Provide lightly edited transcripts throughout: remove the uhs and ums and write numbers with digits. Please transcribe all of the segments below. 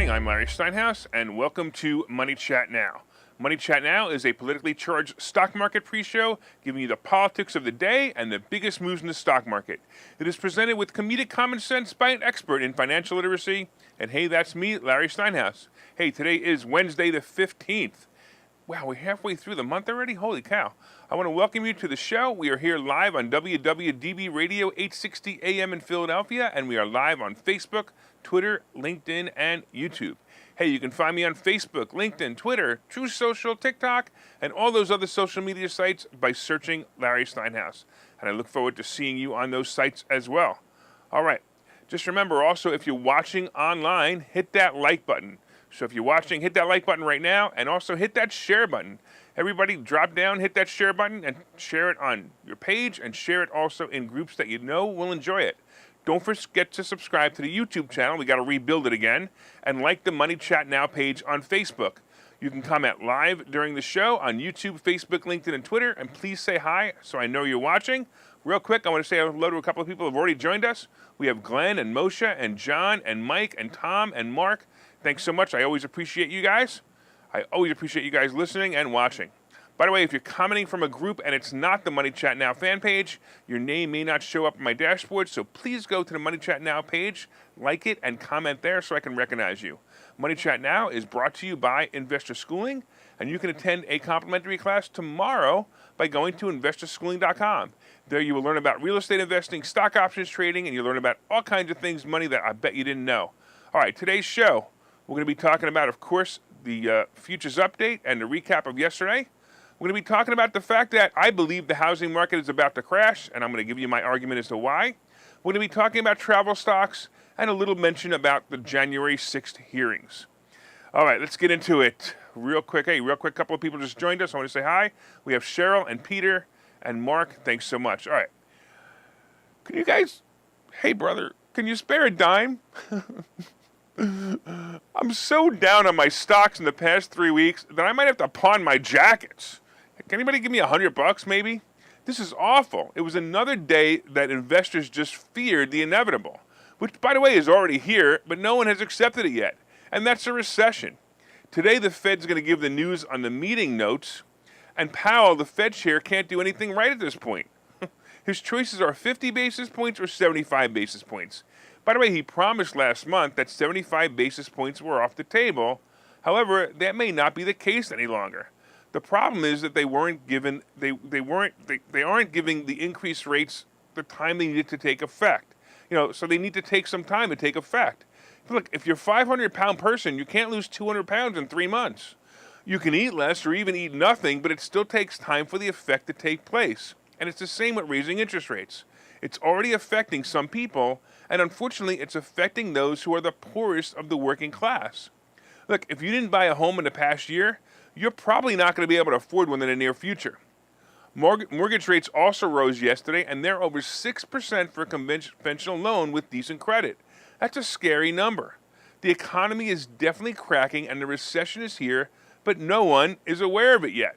morning, I'm Larry Steinhouse, and welcome to Money Chat Now. Money Chat Now is a politically charged stock market pre-show giving you the politics of the day and the biggest moves in the stock market. It is presented with comedic common sense by an expert in financial literacy. And hey, that's me, Larry Steinhouse. Hey, today is Wednesday the 15th. Wow, we're halfway through the month already? Holy cow. I want to welcome you to the show. We are here live on WWDB Radio 860 AM in Philadelphia, and we are live on Facebook, Twitter, LinkedIn, and YouTube. Hey, you can find me on Facebook, LinkedIn, Twitter, True Social, TikTok, and all those other social media sites by searching Larry Steinhouse. And I look forward to seeing you on those sites as well. All right. Just remember also, if you're watching online, hit that like button. So if you're watching, hit that like button right now, and also hit that share button. Everybody drop down, hit that share button, and share it on your page, and share it also in groups that you know will enjoy it. Don't forget to subscribe to the YouTube channel. We got to rebuild it again. And like the Money Chat Now page on Facebook. You can comment live during the show on YouTube, Facebook, LinkedIn, and Twitter. And please say hi so I know you're watching. Real quick, I want to say hello to a couple of people who have already joined us. We have Glenn and Moshe and John and Mike and Tom and Mark. Thanks so much. I always appreciate you guys. I always appreciate you guys listening and watching. By the way, if you're commenting from a group and it's not the Money Chat Now fan page, your name may not show up on my dashboard, so please go to the Money Chat Now page, like it, and comment there so I can recognize you. Money Chat Now is brought to you by Investor Schooling, and you can attend a complimentary class tomorrow by going to investorschooling.com. There you will learn about real estate investing, stock options trading, and you'll learn about all kinds of things, money that I bet you didn't know. All right, today's show, we're going to be talking about, of course, the futures update and the recap of yesterday. We're going to be talking about the fact that I believe the housing market is about to crash, and I'm going to give you my argument as to why. We're going to be talking about travel stocks and a little mention about the January 6th hearings. All right, let's get into it real quick. Hey, real quick, a couple of people just joined us. I want to say hi. We have Cheryl and Peter and Mark. Thanks so much. All right. Can you guys, hey, brother, can you spare a dime? I'm so down on my stocks in the past 3 weeks that I might have to pawn my jackets. Can anybody give me $100 maybe? This is awful. It was another day that investors just feared the inevitable, which, by the way, is already here, but no one has accepted it yet, and that's a recession. Today, the Fed's going to give the news on the meeting notes, and Powell, the Fed chair, can't do anything right at this point. His choices are 50 basis points or 75 basis points. By the way, he promised last month that 75 basis points were off the table. However, that may not be the case any longer. The problem is that they aren't giving the increased rates the time they need to take effect. So they need to take some time to take effect. Look, if you're a 500-pound person, you can't lose 200 pounds in 3 months. You can eat less or even eat nothing, but it still takes time for the effect to take place. And it's the same with raising interest rates. It's already affecting some people, and unfortunately, it's affecting those who are the poorest of the working class. Look, if you didn't buy a home in the past year, you're probably not going to be able to afford one in the near future. Mortgage rates also rose yesterday, and they're over 6% for a conventional loan with decent credit. That's a scary number. The economy is definitely cracking, and the recession is here, but no one is aware of it yet.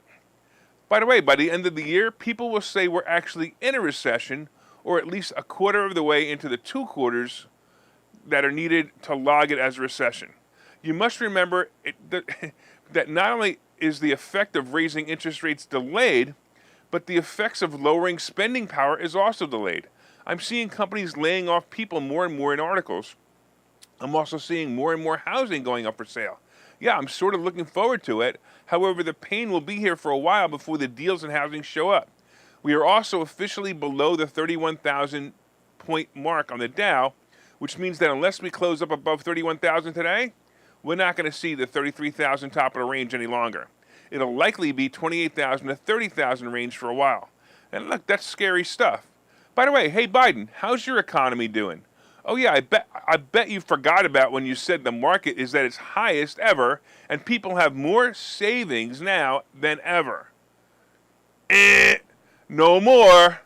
By the way, by the end of the year, people will say we're actually in a recession, or at least a quarter of the way into the 2 quarters that are needed to log it as a recession. You must remember that not only is the effect of raising interest rates delayed, but the effects of lowering spending power is also delayed. I'm seeing companies laying off people more and more in articles. I'm also seeing more and more housing going up for sale. Yeah, I'm sort of looking forward to it. However, the pain will be here for a while before the deals in housing show up. We are also officially below the 31,000 point mark on the Dow, which means that unless we close up above 31,000 today, we're not going to see the 33,000 top of the range any longer. It'll likely be 28,000 to 30,000 range for a while. And look, that's scary stuff. By the way, hey Biden, how's your economy doing? Oh yeah, I bet you forgot about when you said the market is at its highest ever and people have more savings now than ever. No more.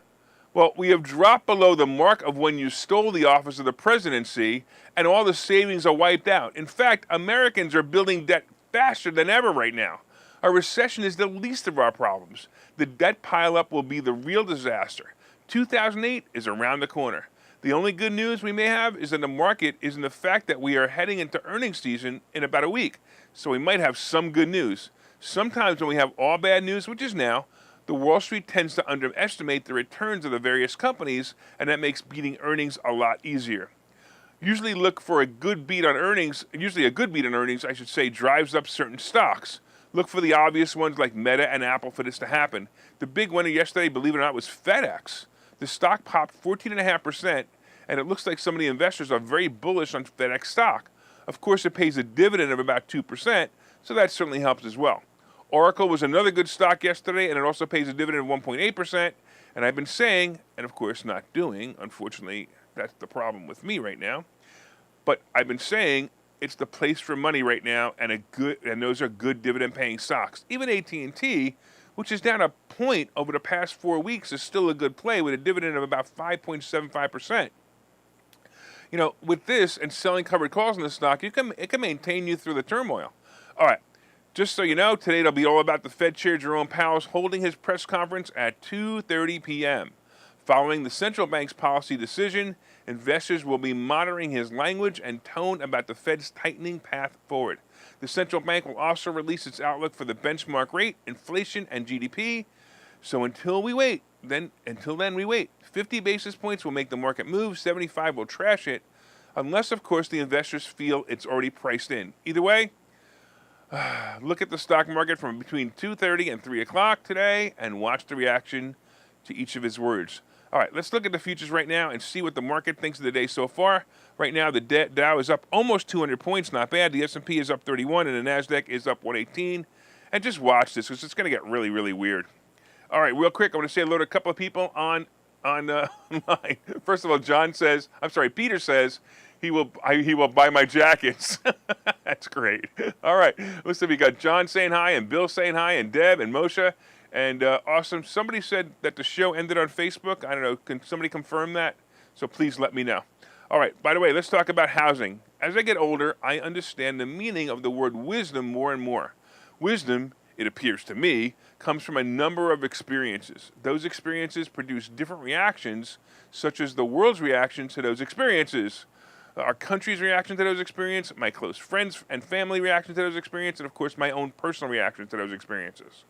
Well, we have dropped below the mark of when you stole the office of the presidency and all the savings are wiped out. In fact, Americans are building debt faster than ever right now. A recession is the least of our problems. The debt pileup will be the real disaster. 2008 is around the corner. The only good news we may have is in the market is in the fact that we are heading into earnings season in about a week. So we might have some good news. Sometimes when we have all bad news, which is now, the Wall Street tends to underestimate the returns of the various companies, and that makes beating earnings a lot easier. Usually look for a good beat on earnings. Usually a good beat on earnings, I should say, drives up certain stocks. Look for the obvious ones like Meta and Apple for this to happen. The big winner yesterday, believe it or not, was FedEx. The stock popped 14.5%, and it looks like some of the investors are very bullish on FedEx stock. Of course, it pays a dividend of about 2%, so that certainly helps as well. Oracle was another good stock yesterday, and it also pays a dividend of 1.8%. And I've been saying, and of course not doing, unfortunately, that's the problem with me right now. But I've been saying it's the place for money right now, and those are good dividend-paying stocks. Even AT&T, which is down a point over the past 4 weeks, is still a good play with a dividend of about 5.75%. You know, with this and selling covered calls in the stock, it can maintain you through the turmoil. All right. Just so you know, today it'll be all about the Fed Chair Jerome Powell's holding his press conference at 2:30 p.m. Following the central bank's policy decision, investors will be monitoring his language and tone about the Fed's tightening path forward. The central bank will also release its outlook for the benchmark rate, inflation, and GDP. So until then we wait. 50 basis points will make the market move, 75 will trash it, unless, of course, the investors feel it's already priced in. Either way, look at the stock market from between 2:30 and 3 o'clock today and watch the reaction to each of his words. All right, let's look at the futures right now and see what the market thinks of the day so far. Right now, the Dow is up almost 200 points, not bad. The S&P is up 31 and the NASDAQ is up 118. And just watch this because it's going to get really, really weird. All right, real quick, I want to say hello to a couple of people online. First of all, Peter says he will buy my jackets. That's great. All right, listen, we got John saying hi and Bill saying hi and Deb and Moshe. And awesome. Somebody said that the show ended on Facebook. I don't know. Can somebody confirm that? So please let me know. All right. By the way, let's talk about housing. As I get older, I understand the meaning of the word wisdom more and more. Wisdom, it appears to me, comes from a number of experiences. Those experiences produce different reactions, such as the world's reaction to those experiences, our country's reaction to those experiences, my close friends and family reaction to those experiences, and of course my own personal reaction to those experiences.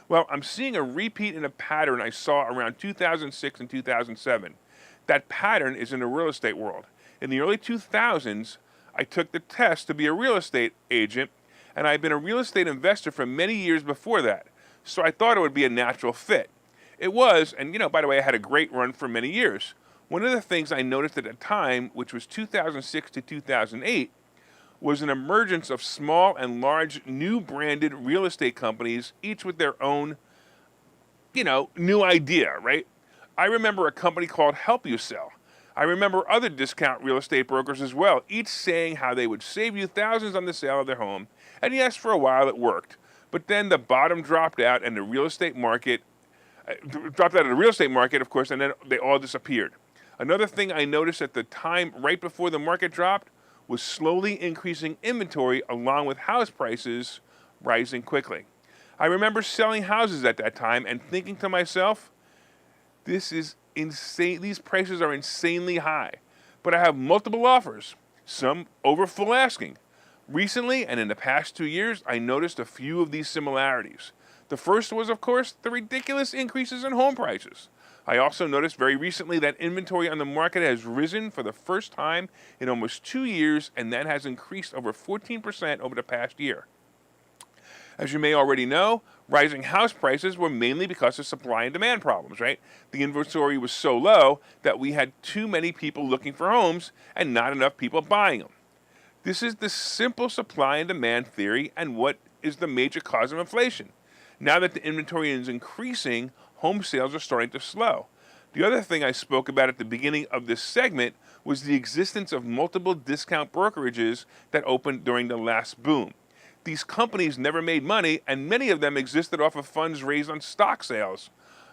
Well, I'm seeing a repeat in a pattern I saw around 2006 and 2007. That pattern is in the real estate world. In the early 2000s, I took the test to be a real estate agent, and I've been a real estate investor for many years before that. So I thought it would be a natural fit. It was, and by the way, I had a great run for many years. One of the things I noticed at the time, which was 2006 to 2008, was an emergence of small and large new branded real estate companies, each with their own, new idea, right? I remember a company called Help You Sell. I remember other discount real estate brokers as well, each saying how they would save you thousands on the sale of their home. And yes, for a while it worked. But then the bottom dropped out and the real estate market, of course, and then they all disappeared. Another thing I noticed at the time, right before the market dropped, was slowly increasing inventory along with house prices rising quickly. I remember selling houses at that time and thinking to myself, this is insane. These prices are insanely high. But I have multiple offers, some over full asking. Recently, and in the past 2 years, I noticed a few of these similarities. The first was, of course, the ridiculous increases in home prices. I also noticed very recently that inventory on the market has risen for the first time in almost 2 years, and that has increased over 14% over the past year. As you may already know, rising house prices were mainly because of supply and demand problems, right? The inventory was so low that we had too many people looking for homes and not enough people buying them. This is the simple supply and demand theory and what is the major cause of inflation. Now that the inventory is increasing, home sales are starting to slow. The other thing I spoke about at the beginning of this segment was the existence of multiple discount brokerages that opened during the last boom. These companies never made money, and many of them existed off of funds raised on stock sales.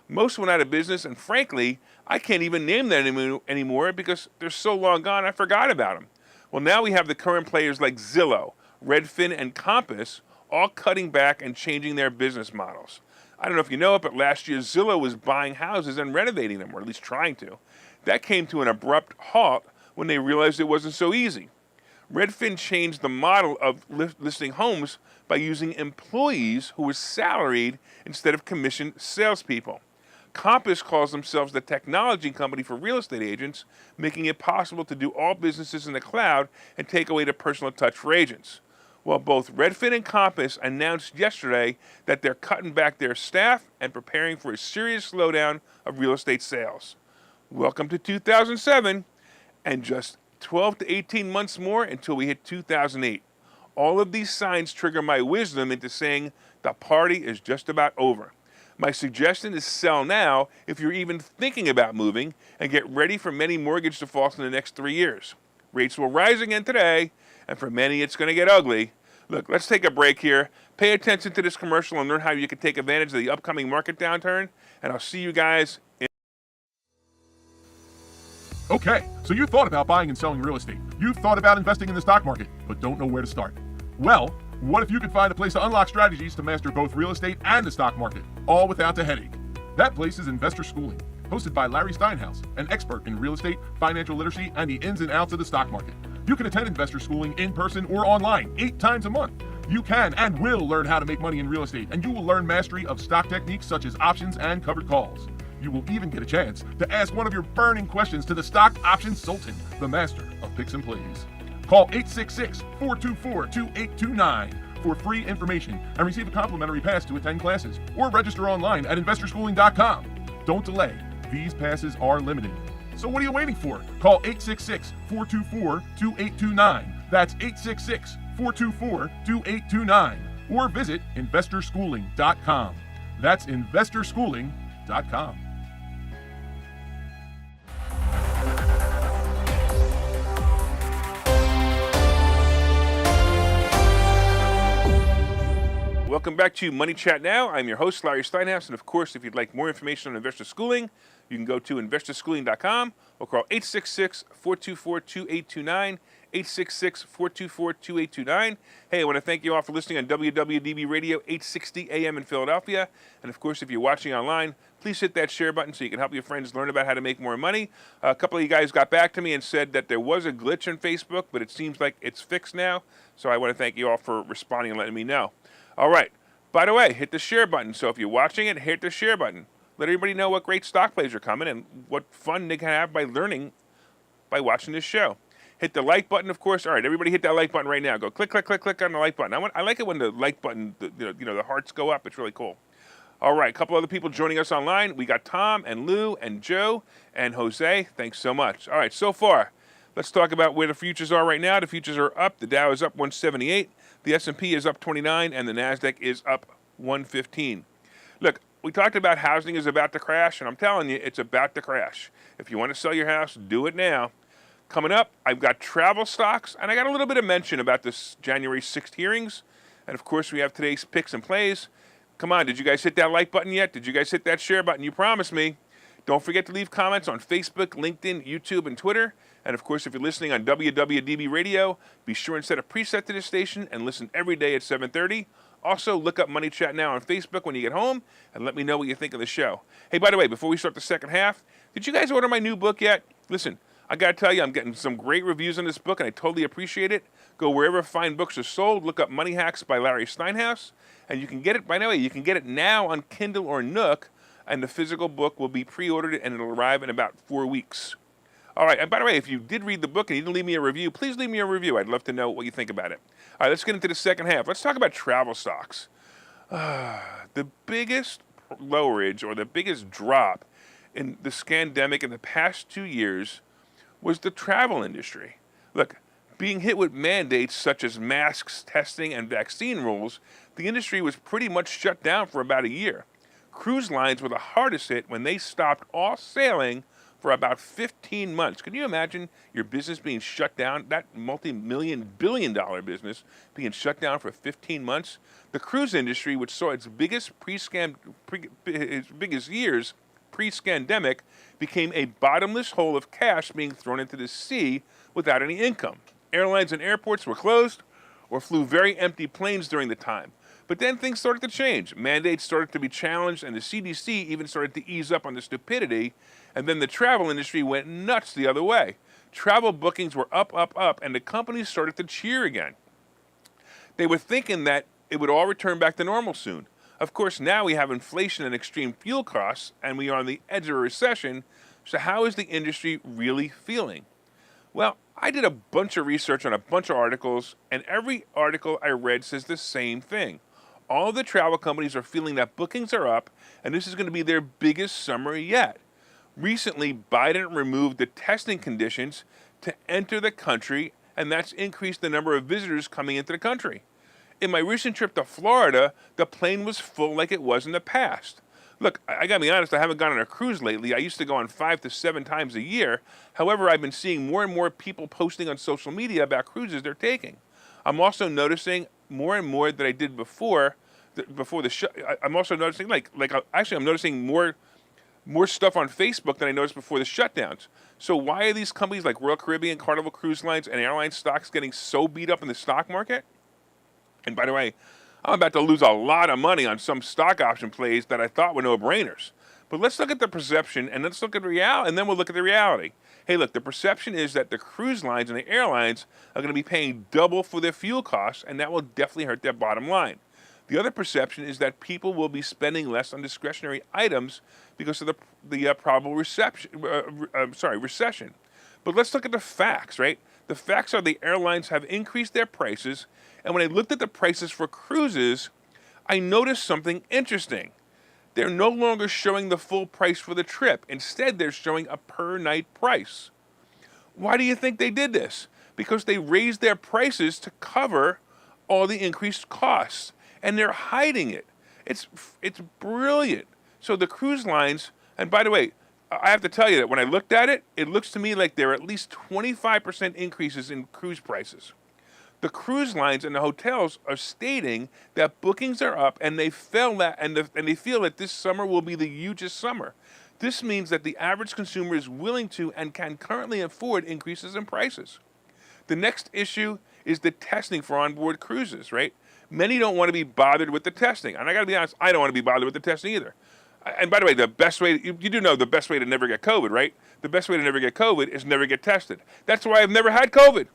Most went out of business, and frankly, I can't even name them anymore because they're so long gone I forgot about them. Well, now we have the current players like Zillow, Redfin, and Compass all cutting back and changing their business models. I don't know if you know it, but last year Zillow was buying houses and renovating them, or at least trying to. That came to an abrupt halt when they realized it wasn't so easy. Redfin changed the model of listing homes by using employees who were salaried instead of commissioned salespeople. Compass calls themselves the technology company for real estate agents, making it possible to do all businesses in the cloud and take away the personal touch for agents. Well, both Redfin and Compass announced yesterday that they're cutting back their staff and preparing for a serious slowdown of real estate sales. Welcome to 2007, and just 12 to 18 months more until we hit 2008. All of these signs trigger my wisdom into saying the party is just about over. My suggestion is sell now if you're even thinking about moving, and get ready for many mortgage defaults in the next 3 years. Rates will rise again today, and for many it's going to get ugly. Look, let's take a break here. Pay attention to this commercial and learn how you can take advantage of the upcoming market downturn, and I'll see you guys in... Okay, so you thought about buying and selling real estate. You've thought about investing in the stock market, but don't know where to start. Well, what if you could find a place to unlock strategies to master both real estate and the stock market, all without the headache? That place is Investor Schooling, hosted by Larry Steinhouse, an expert in real estate, financial literacy, and the ins and outs of the stock market. You can attend Investor Schooling in person or online 8 times a month. You can and will learn how to make money in real estate, and you will learn mastery of stock techniques such as options and covered calls. You will even get a chance to ask one of your burning questions to the stock options sultan, the master of picks and plays. Call 866-424-2829 for free information and receive a complimentary pass to attend classes, or register online at investorschooling.com. Don't delay. These passes are limited. So what are you waiting for? Call 866-424-2829. That's 866-424-2829. Or visit investorschooling.com. That's investorschooling.com. Welcome back to Money Chat Now. I'm your host, Larry Steinhouse, and of course, if you'd like more information on investor schooling, you can go to investorschooling.com or call 866-424-2829, 866-424-2829. Hey, I want to thank you all for listening on WWDB Radio 860 AM in Philadelphia. And of course, if you're watching online, please hit that share button so you can help your friends learn about how to make more money. A couple of you guys got back to me and said that there was a glitch on Facebook, but it seems like it's fixed now. So I want to thank you all for responding and letting me know. All right. By the way, hit the share button. So if you're watching it, hit the share button. Let everybody know what great stock plays are coming and what fun they can have by learning by watching this show. Hit the like button, of course. All right, everybody hit that like button right now. Go click, click, click, click on the like button. I like it when the like button, the hearts go up. It's really cool. All right, a couple other people joining us online. We got Tom and Lou and Joe and Jose. Thanks so much. All right, so far, let's talk about where the futures are right now. The futures are up. The Dow is up 178. The S&P is up 29, and the NASDAQ is up 115. Look, we talked about housing is about to crash, and I'm telling you, it's about to crash. If you want to sell your house, do it now. Coming up, I've got travel stocks, and I got a little bit of mention about this January 6th hearings. And of course, we have today's picks and plays. Come on, did you guys hit that like button yet? Did you guys hit that share button? You promised me. Don't forget to leave comments on Facebook, LinkedIn, YouTube, and Twitter. And of course, if you're listening on WWDB Radio, be sure and set a preset to this station and listen every day at 7:30. Also, look up Money Chat Now on Facebook when you get home and let me know what you think of the show. Hey, by the way, before we start the second half, did you guys order my new book yet? Listen, I got to tell you, I'm getting some great reviews on this book, and I totally appreciate it. Go wherever fine books are sold. Look up Money Hacks by Larry Steinhouse, and you can get it, by the way, you can get it now on Kindle or Nook, and the physical book will be pre-ordered, and it'll arrive in about 4 weeks. All right, and by the way, if you did read the book and you didn't leave me a review, please leave me a review. I'd love to know what you think about it. All right, let's get into the second half. Let's talk about travel stocks. The biggest lowerage or the biggest drop in the scandemic in the past 2 years was the travel industry. Look, being hit with mandates such as masks, testing, and vaccine rules, the industry was pretty much shut down for about a year. Cruise lines were the hardest hit when they stopped all sailing for about 15 months. Can you imagine your business being shut down, that multi-million, billion-dollar business being shut down for 15 months? The cruise industry, which saw its biggest years pre-scandemic, became a bottomless hole of cash being thrown into the sea without any income. Airlines and airports were closed or flew very empty planes during the time. But then things started to change. Mandates started to be challenged, and the CDC even started to ease up on the stupidity, and then the travel industry went nuts the other way. Travel bookings were up, up, up, and the companies started to cheer again. They were thinking that it would all return back to normal soon. Of course, now we have inflation and extreme fuel costs, and we are on the edge of a recession, so how is the industry really feeling? Well, I did a bunch of research on a bunch of articles, and every article I read says the same thing. All the travel companies are feeling that bookings are up, and this is going to be their biggest summer yet. Recently, Biden removed the testing conditions to enter the country, and that's increased the number of visitors coming into the country. In my recent trip to Florida, the plane was full like it was in the past. Look, I gotta be honest, I haven't gone on a cruise lately. I used to go on 5 to 7 times a year. However, I've been seeing more and more people posting on social media about cruises they're taking. I'm also noticing more and more that I did before the show. I'm also noticing I'm noticing more stuff on Facebook than I noticed before the shutdowns. So why are these companies like Royal Caribbean, Carnival Cruise Lines, and airline stocks getting so beat up in the stock market? And by the way, I'm about to lose a lot of money on some stock option plays that I thought were no-brainers. But let's look at the perception, and let's look at the reality, and then we'll look at the reality. Hey, look, the perception is that the cruise lines and the airlines are going to be paying double for their fuel costs, and that will definitely hurt their bottom line. The other perception is that people will be spending less on discretionary items because of the probable recession. But let's look at the facts, right? The facts are the airlines have increased their prices, and when I looked at the prices for cruises, I noticed something interesting. They're no longer showing the full price for the trip. Instead, they're showing a per-night price. Why do you think they did this? Because they raised their prices to cover all the increased costs, and they're hiding it. It's brilliant. So the cruise lines, and by the way, I have to tell you that when I looked at it, it looks to me like there are at least 25% increases in cruise prices. The cruise lines and the hotels are stating that bookings are up, and they feel that this summer will be the hugest summer. This means that the average consumer is willing to and can currently afford increases in prices. The next issue is the testing for onboard cruises, right? Many don't want to be bothered with the testing. And I got to be honest, I don't want to be bothered with the testing either. And by the way, the best way, you do know the best way to never get COVID, right? The best way to never get COVID is never get tested. That's why I've never had COVID.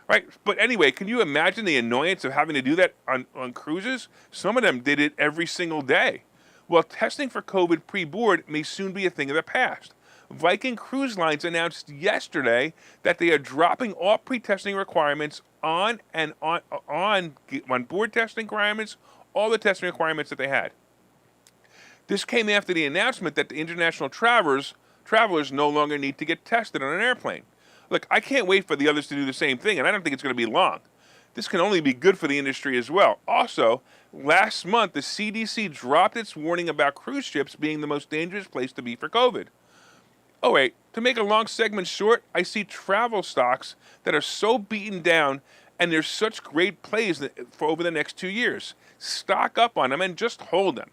Right? But anyway, can you imagine the annoyance of having to do that on cruises? Some of them did it every single day. Well, testing for COVID pre-board may soon be a thing of the past. Viking Cruise Lines announced yesterday that they are dropping all pre-testing requirements on board testing requirements, all the testing requirements that they had. This came after the announcement that the international travelers no longer need to get tested on an airplane. Look, I can't wait for the others to do the same thing, and I don't think it's going to be long. This can only be good for the industry as well. Also, last month, the CDC dropped its warning about cruise ships being the most dangerous place to be for COVID. Oh wait, to make a long segment short, I see travel stocks that are so beaten down, and there's such great plays for over the next 2 years. Stock up on them and just hold them.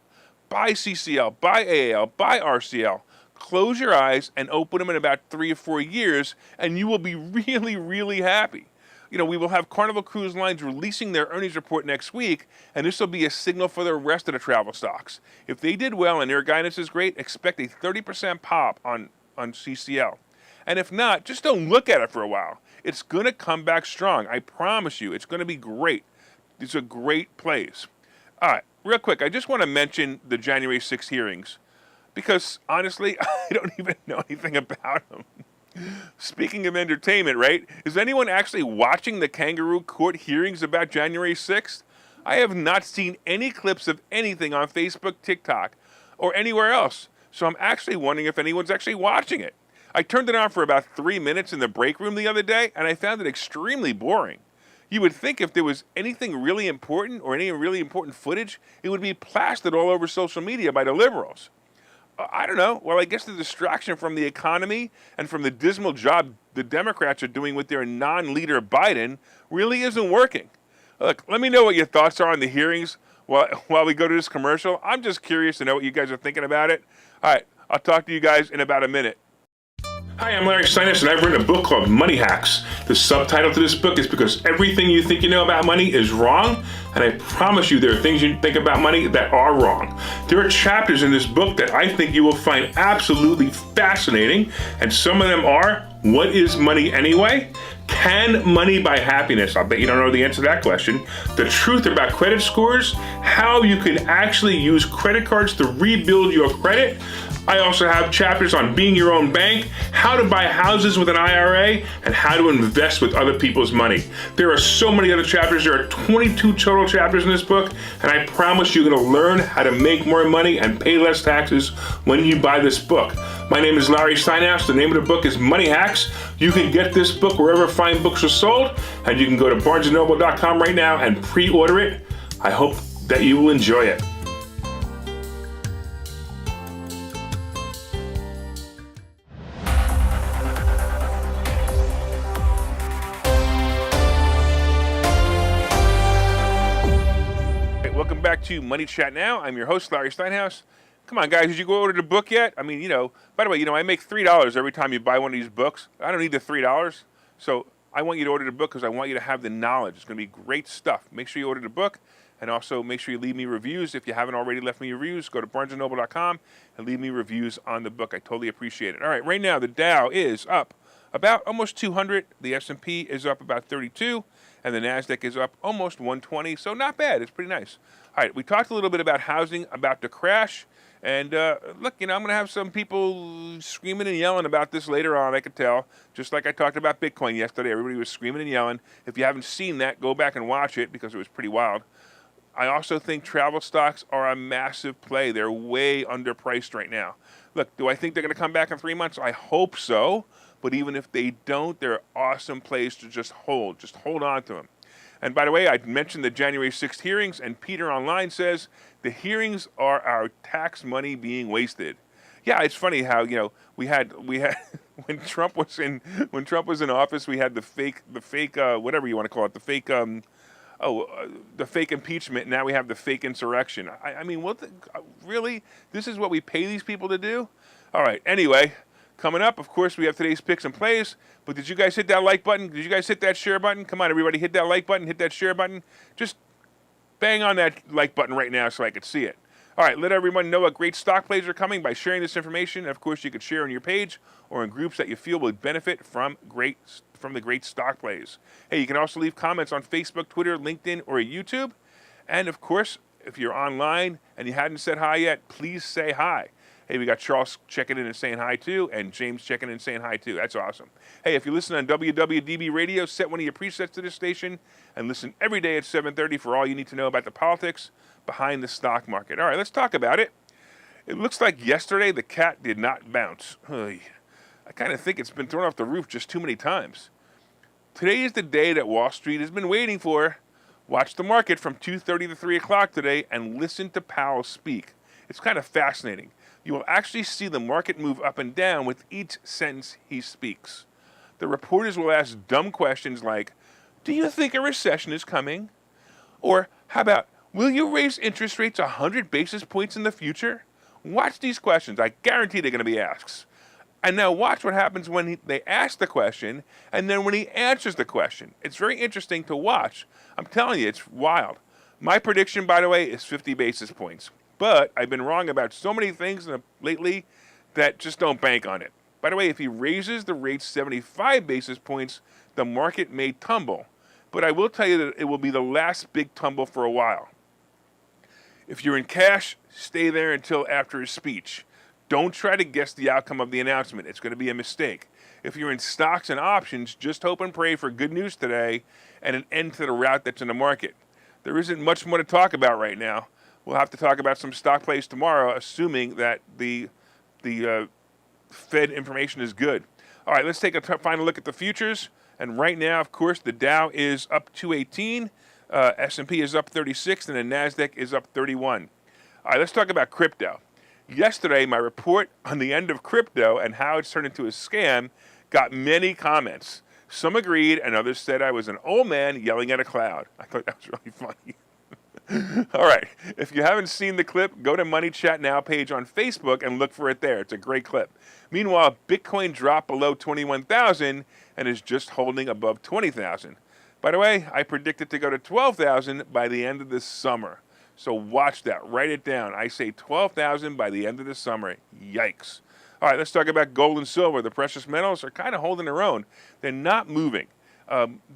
Buy CCL, buy AAL, buy RCL. Close your eyes and open them in about 3 or 4 years, and you will be really, really happy. You know, we will have Carnival Cruise Lines releasing their earnings report next week, and this will be a signal for the rest of the travel stocks. If they did well and their guidance is great, expect a 30% pop on CCL. And if not, just don't look at it for a while. It's going to come back strong. I promise you, it's going to be great. These are great plays. All right, real quick, I just want to mention the January 6th hearings, because honestly, I don't even know anything about them. Speaking of entertainment, right? Is anyone actually watching the kangaroo court hearings about January 6th? I have not seen any clips of anything on Facebook, TikTok, or anywhere else. So I'm actually wondering if anyone's actually watching it. I turned it on for about 3 minutes in the break room the other day, and I found it extremely boring. You would think if there was anything really important or any really important footage, it would be plastered all over social media by the liberals. I don't know. Well, I guess the distraction from the economy and from the dismal job the Democrats are doing with their non-leader Biden really isn't working. Look, let me know what your thoughts are on the hearings while we go to this commercial. I'm just curious to know what you guys are thinking about it. All right, I'll talk to you guys in about a minute. Hi, I'm Larry Steinhouse, and I've written a book called Money Hacks. The subtitle to this book is Because Everything You Think You Know About Money is Wrong, and I promise you there are things you think about money that are wrong. There are chapters in this book that I think you will find absolutely fascinating, and some of them are, what is money anyway? Can money buy happiness? I'll bet you don't know the answer to that question. The truth about credit scores, how you can actually use credit cards to rebuild your credit. I also have chapters on being your own bank, how to buy houses with an IRA, and how to invest with other people's money. There are so many other chapters. There are 22 total chapters in this book, and I promise you're going to learn how to make more money and pay less taxes when you buy this book. My name is Larry Steinhouse. The name of the book is Money Hacks. You can get this book wherever fine books are sold, and you can go to barnesandnoble.com right now and pre-order it. I hope that you will enjoy it. Welcome back to Money Chat Now. I'm your host, Larry Steinhouse. Come on, guys, did you go order the book yet? I mean, by the way, I make $3 every time you buy one of these books. I don't need the $3. So I want you to order the book because I want you to have the knowledge. It's going to be great stuff. Make sure you order the book, and also make sure you leave me reviews. If you haven't already left me reviews, go to barnesandnoble.com and leave me reviews on the book. I totally appreciate it. All right, right now the Dow is up about almost 200. The S&P is up about 32. And the NASDAQ is up almost 120, so not bad. It's pretty nice. All right, we talked a little bit about housing, about the crash. And look, I'm going to have some people screaming and yelling about this later on, I could tell. Just like I talked about Bitcoin yesterday. Everybody was screaming and yelling. If you haven't seen that, go back and watch it because it was pretty wild. I also think travel stocks are a massive play. They're way underpriced right now. Look, do I think they're going to come back in 3 months? I hope so. But even if they don't, they're awesome plays to just hold. Just hold on to them. And by the way, I mentioned the January 6th hearings, and Peter Online says the hearings are our tax money being wasted. Yeah, it's funny how we had when Trump was in office, we had the fake whatever you want to call it, the fake impeachment. Now we have the fake insurrection. I mean, really? This is what we pay these people to do? All right. Anyway. Coming up, of course, we have today's picks and plays. But did you guys hit that like button? Did you guys hit that share button? Come on, everybody, hit that like button, hit that share button. Just bang on that like button right now so I could see it. All right, let everyone know what great stock plays are coming by sharing this information. And of course, you could share on your page or in groups that you feel would benefit from the great stock plays. Hey, you can also leave comments on Facebook, Twitter, LinkedIn, or YouTube. And of course, if you're online and you hadn't said hi yet, please say hi. Hey, we got Charles checking in and saying hi too, and James checking in and saying hi too. That's awesome. Hey, if you listen on WWDB Radio, set one of your presets to this station and listen every day at 7:30 for all you need to know about the politics behind the stock market. All right, let's talk about it. It looks like yesterday the cat did not bounce. I kind of think it's been thrown off the roof just too many times. Today is the day that Wall Street has been waiting for. Watch the market from 2:30 to 3 o'clock today and listen to Powell speak. It's kind of fascinating. You will actually see the market move up and down with each sentence he speaks. The reporters will ask dumb questions like, do you think a recession is coming? Or how about, will you raise interest rates 100 basis points in the future? Watch these questions. I guarantee they're going to be asked. And now watch what happens when they ask the question and then when he answers the question. It's very interesting to watch. I'm telling you, it's wild. My prediction, by the way, is 50 basis points. But I've been wrong about so many things lately that just don't bank on it. By the way, if he raises the rate 75 basis points, the market may tumble. But I will tell you that it will be the last big tumble for a while. If you're in cash, stay there until after his speech. Don't try to guess the outcome of the announcement. It's going to be a mistake. If you're in stocks and options, just hope and pray for good news today and an end to the rout that's in the market. There isn't much more to talk about right now. We'll have to talk about some stock plays tomorrow, assuming that the Fed information is good. All right, let's take a final look at the futures. And right now, of course, the Dow is up 218, S&P is up 36, and the NASDAQ is up 31. All right, let's talk about crypto. Yesterday, my report on the end of crypto and how it's turned into a scam got many comments. Some agreed, and others said I was an old man yelling at a cloud. I thought that was really funny. All right. If you haven't seen the clip, go to Money Chat Now page on Facebook and look for it there. It's a great clip. Meanwhile, Bitcoin dropped below 21,000 and is just holding above 20,000. By the way, I predict it to go to 12,000 by the end of this summer. So watch that. Write it down. I say 12,000 by the end of the summer. Yikes. All right, let's talk about gold and silver. The precious metals are kind of holding their own. They're not moving.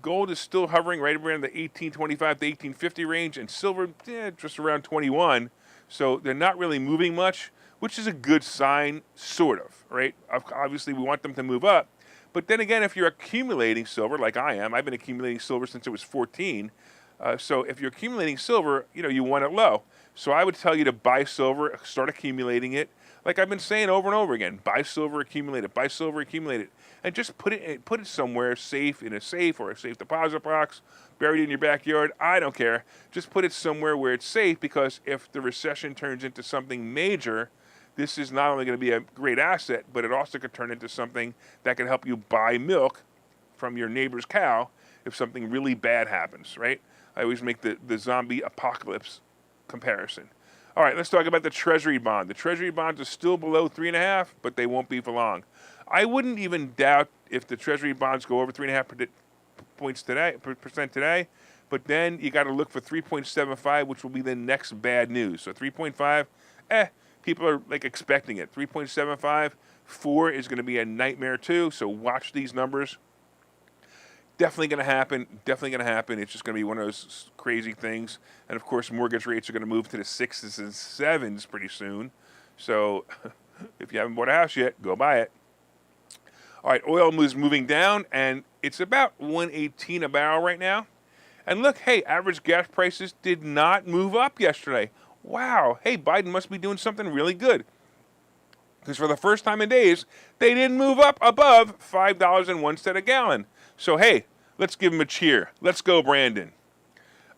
Gold is still hovering right around the 1825 to 1850 range, and silver just around 21. So they're not really moving much, which is a good sign, sort of, right? Obviously, we want them to move up. But then again, if you're accumulating silver, like I am, I've been accumulating silver since I was 14. So if you're accumulating silver, you want it low. So I would tell you to buy silver, start accumulating it. Like I've been saying over and over again, buy silver, accumulate it, buy silver, accumulate it. And just put it somewhere safe, in a safe or a safe deposit box, buried in your backyard. I don't care. Just put it somewhere where it's safe, because if the recession turns into something major, this is not only going to be a great asset, but it also could turn into something that can help you buy milk from your neighbor's cow if something really bad happens, right? I always make the zombie apocalypse comparison. All right, let's talk about the Treasury bond. The Treasury bonds are still below 3.5, but they won't be for long. I wouldn't even doubt if the Treasury bonds go over 3.5% today, but then you got to look for 3.75, which will be the next bad news. So 3.5, people are like expecting it. 3.75, 4 is going to be a nightmare too. So watch these numbers. Definitely going to happen. Definitely going to happen. It's just going to be one of those crazy things. And of course, mortgage rates are going to move to the 6s and 7s pretty soon. So if you haven't bought a house yet, go buy it. All right, oil is moving down, and it's about 118 a barrel right now. And look, hey, average gas prices did not move up yesterday. Wow. Hey, Biden must be doing something really good, because for the first time in days, they didn't move up above $5.01 a gallon. So, hey, let's give him a cheer. Let's go, Brandon.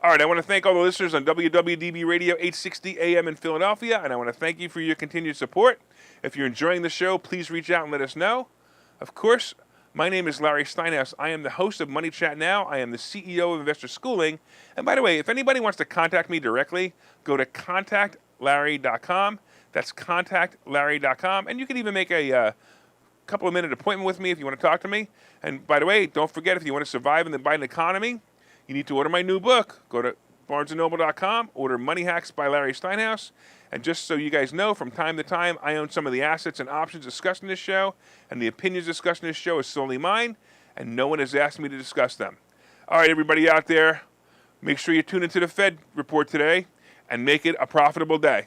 All right, I want to thank all the listeners on WWDB Radio 860 AM in Philadelphia, and I want to thank you for your continued support. If you're enjoying the show, please reach out and let us know. Of course, my name is Larry Steinhouse. I am the host of Money Chat Now. I am the CEO of Investor Schooling. And by the way, if anybody wants to contact me directly, go to contactlarry.com. That's contactlarry.com. And you can even make a couple of minute appointment with me if you want to talk to me. And by the way, don't forget, if you want to survive in the Biden economy, you need to order my new book. Go to barnesandnoble.com, order Money Hacks by Larry Steinhouse. And just so you guys know, from time to time, I own some of the assets and options discussed in this show, and the opinions discussed in this show is solely mine, and no one has asked me to discuss them. All right, everybody out there, make sure you tune into the Fed report today and make it a profitable day.